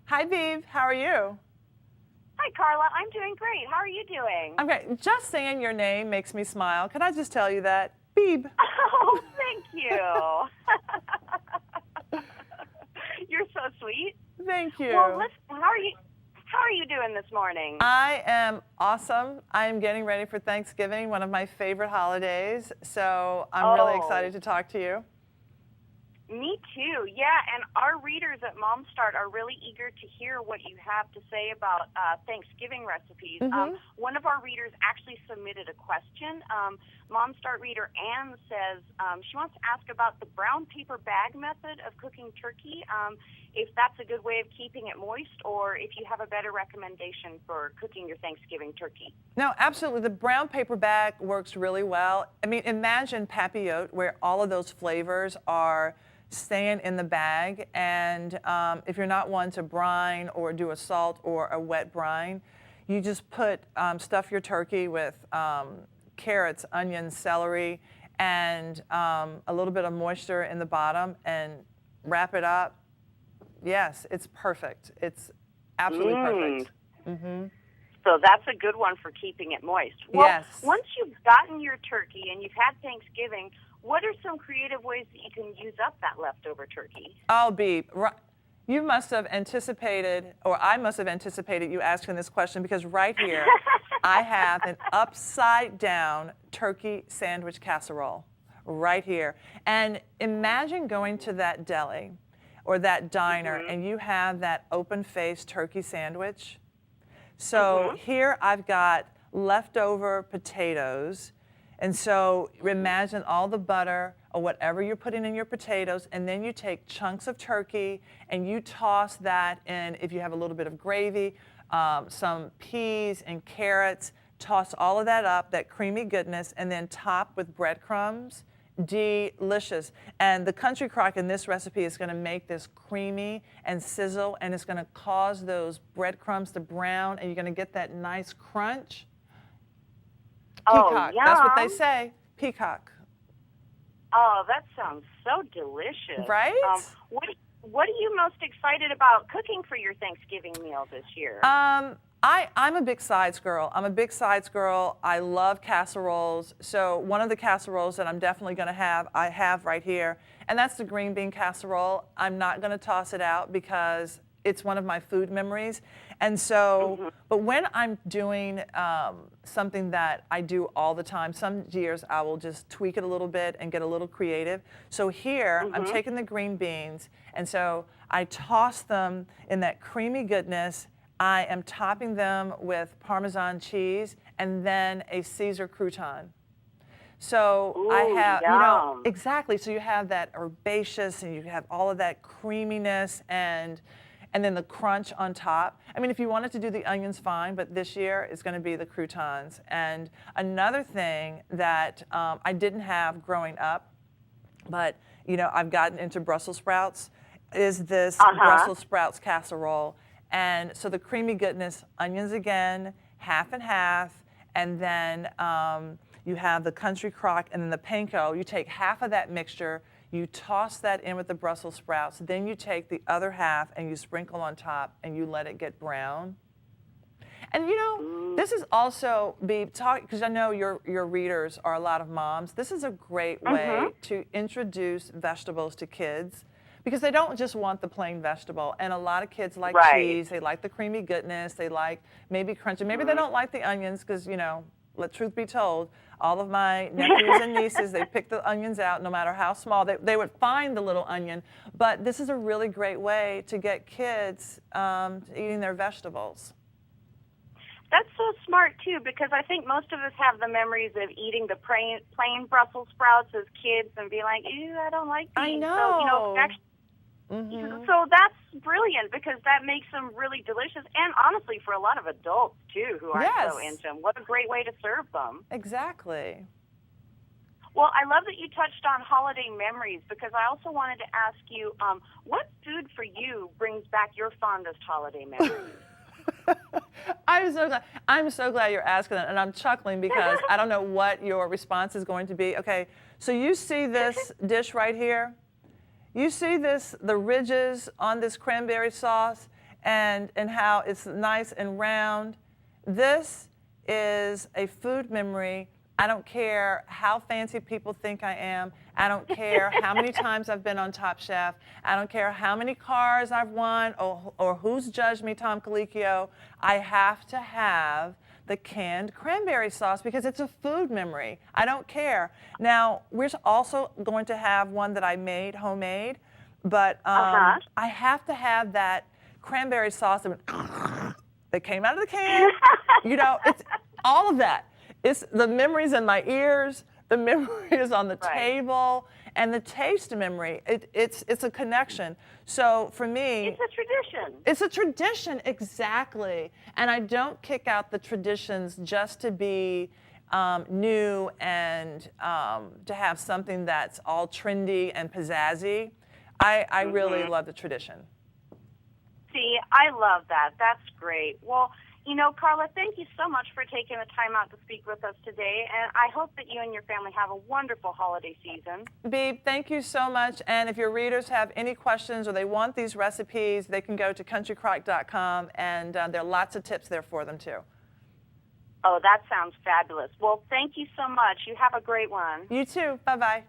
Hi, Beeb. How are you? Hi, Carla. I'm doing great. How are you doing? I'm great. Just saying your name makes me smile. Can I just tell you that? Beeb. Oh, thank you. You're so sweet. Thank you. Well, listen, how are you doing this morning? I am awesome. I am getting ready for Thanksgiving, one of my favorite holidays. So I'm really excited to talk to you. Me too, yeah, and our readers at Mom Start are really eager to hear what you have to say about Thanksgiving recipes. One of our readers actually submitted a question. Mom Start reader Anne says she wants to ask about the brown paper bag method of cooking turkey, if that's a good way of keeping it moist, or if you have a better recommendation for cooking your Thanksgiving turkey. No, absolutely. The brown paper bag works really well. I mean, imagine papillote, where all of those flavors are staying in the bag, and if you're not one to brine or do a salt or a wet brine, you just stuff your turkey with carrots, onions, celery, and a little bit of moisture in the bottom, and wrap it up. Yes, it's perfect. It's absolutely perfect. So that's a good one for keeping it moist. Well, yes. Once you've gotten your turkey and you've had Thanksgiving, what are some creative ways that you can use up that leftover turkey? Oh, Beeb, you must have anticipated, or I must have anticipated you asking this question, because right here I have an upside down turkey sandwich casserole right here. And imagine going to that deli or that diner and you have that open-faced turkey sandwich. So here I've got leftover potatoes. And so imagine all the butter or whatever you're putting in your potatoes, and then you take chunks of turkey and you toss that in, if you have a little bit of gravy, some peas and carrots, toss all of that up, that creamy goodness, and then top with breadcrumbs. Delicious. And the country crock in this recipe is going to make this creamy and sizzle, and it's going to cause those breadcrumbs to brown, and you're going to get that nice crunch. Peacock. Oh, That's what they say. Peacock. Oh, that sounds so delicious. Right? What are you most excited about cooking for your Thanksgiving meal this year? I'm a big sides girl. I love casseroles. So one of the casseroles that I'm definitely going to have, I have right here, and that's the green bean casserole. I'm not going to toss it out because it's one of my food memories. And so, but when I'm doing something that I do all the time, some years I will just tweak it a little bit and get a little creative. So here, I'm taking the green beans, and so I toss them in that creamy goodness. I am topping them with Parmesan cheese and then a Caesar crouton. So I have, exactly. So you have that herbaceous, and you have all of that creaminess, and then the crunch on top. I mean, if you wanted to do the onions, fine, but this year it's going to be the croutons. And another thing that I didn't have growing up, but I've gotten into Brussels sprouts, is this Brussels sprouts casserole. And so the creamy goodness, onions again, half and half, and then you have the country crock and then the panko. You take half of that mixture, you toss that in with the Brussels sprouts, then you take the other half and you sprinkle on top and you let it get brown. And this is also, because I know your readers are a lot of moms, this is a great way to introduce vegetables to kids, because they don't just want the plain vegetable. And a lot of kids like cheese, they like the creamy goodness, they like maybe crunchy. Maybe they don't like the onions because, let truth be told, all of my nephews and nieces, they pick the onions out no matter how small. They would find the little onion. But this is a really great way to get kids eating their vegetables. That's so smart, too, because I think most of us have the memories of eating the plain Brussels sprouts as kids and being like, ew, I don't like these. I know. So, so that's brilliant, because that makes them really delicious, and honestly, for a lot of adults, too, who aren't so into them. What a great way to serve them. Exactly. Well, I love that you touched on holiday memories, because I also wanted to ask you, what food for you brings back your fondest holiday memories? I'm so glad you're asking that, and I'm chuckling because I don't know what your response is going to be. Okay, so you see this dish right here? You see the ridges on this cranberry sauce, and how it's nice and round. This is a food memory. I don't care how fancy people think I am. I don't care how many times I've been on Top Chef. I don't care how many cars I've won or who's judged me, Tom Colicchio. I have to have the canned cranberry sauce because it's a food memory. I don't care. Now, we're also going to have one that I made, homemade, but I have to have that cranberry sauce that came out of the can. You know, it's all of that. It's the memories in my ears, the memories on the table, and the taste memory. It's a connection. So for me, it's a tradition. It's a tradition, exactly. And I don't kick out the traditions just to be new and to have something that's all trendy and pizzazzy. I really love the tradition. See, I love that. That's great. Well, you know, Carla, thank you so much for taking the time out to speak with us today, and I hope that you and your family have a wonderful holiday season. Beeb, thank you so much, and if your readers have any questions or they want these recipes, they can go to countrycrock.com, and there are lots of tips there for them, too. Oh, that sounds fabulous. Well, thank you so much. You have a great one. You too. Bye-bye.